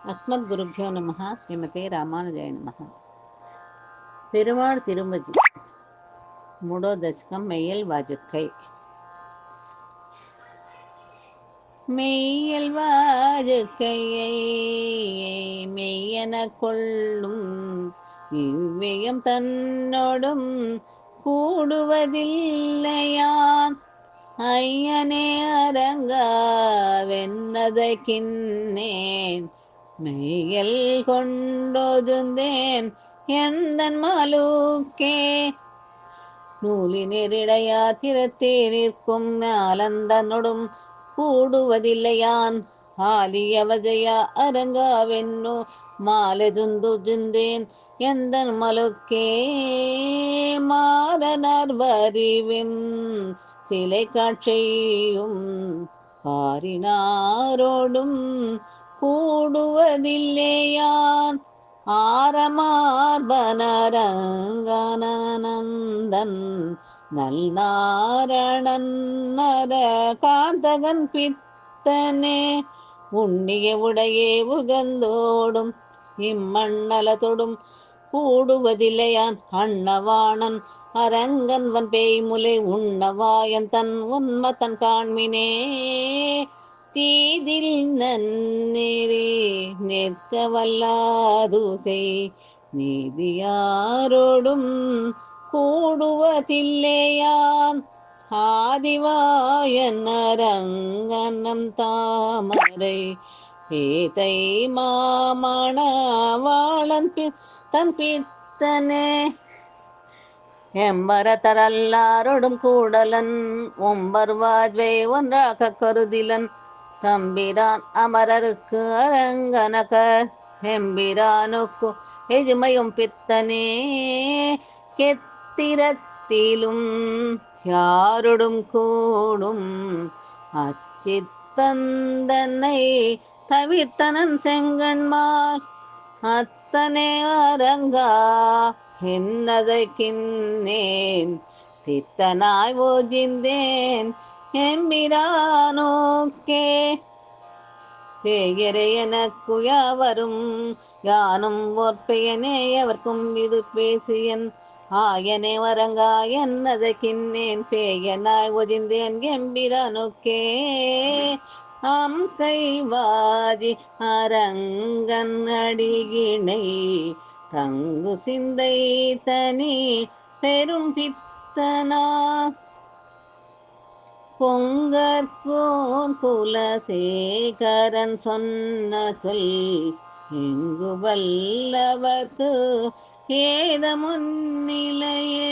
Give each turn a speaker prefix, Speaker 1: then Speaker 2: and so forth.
Speaker 1: அஸ்மத்குருப்யோ நமஹ. ஸ்ரீமதே ராமானுஜாய நமஹ. பெருமாள் திருமஜி மூடோ தசகம் மெய்யல் வாஜுக்கை. மெய்யல் வாஜுக்கையை மெய்யென கொள்ளும் இவ்வியம் தன்னோடும் கூடுவதில்லையான் ஐயனே அரங்கா வென்னதை கின்னேன் மெய்யல் கொண்டோதுந்தேன் எந்தன் மாலூக்கே நூலினிடையா திறத்தே நிற்கும் நாலந்தனொடும் கூடுவதில்லையான் ஆலியவஜயா அரங்காவென்னோ மாலெதுந்துந்தேன் எந்தன் மலுக்கே மாறனார் வரிவின் சிலை காட்சியும் பாரினாரோடும் கூடுவதில்லையான் ஆரமார்பனரங்கனந்தன் நல்நாரணன் நர காந்தகன் பித்தனே உண்ணிய உடையே உகந்தோடும் இம்மண்ணலத்தொடும் கூடுவதில்லையான் அண்ணவாணன் அரங்கன்வன் பேய்முலை உண்ணவாயன் தன் உன்மத்தன் காண்மினே தீதில் நன்னெறி நிற்க வல்லாதூசை நீதியாரோடும் கூடுவதில்லையான் ஆதிவாயன் அரங்கனம் தாமரை பேதை மாமணவாளன் தன் பித்தனே எம்பரத்தரல்லாரோடும் கூடலன் ஒம்பர் வாஜ்வை ஒன்றாக கருதிலன் தம்பிரான் அமரருக்கு அரங்கனக எம்பிரானுக்கு எஜுமையும் பித்தனே கெத்திரத்திலும் யாரோடும் கூடும் அச்சித்தந்தனை தவிர்த்தனன் செங்கண்மால் அத்தனே அரங்கா என்னதை கின்னேன் தித்தனாய் ஓஜிந்தேன் எம்பிரானோக்கே பெயரே எனக்கு யாவரும் யானும் ஓர் பெயனே எவர்க்கும் இது பேசியன் ஆயனே வரங்கா என்னதை கின்னேன் பேயனாய் ஒதிந்தேன் எம்பிரானோக்கே ஆம் கைவாதி அரங்கன் அடியினை தங்கு சிந்தை தனி பெரும் பித்தனா பொங்கற்கோன் குலசேகரன் சொன்ன சொல் இங்கு வல்லவர்க்கு ஏத முன்னிலையே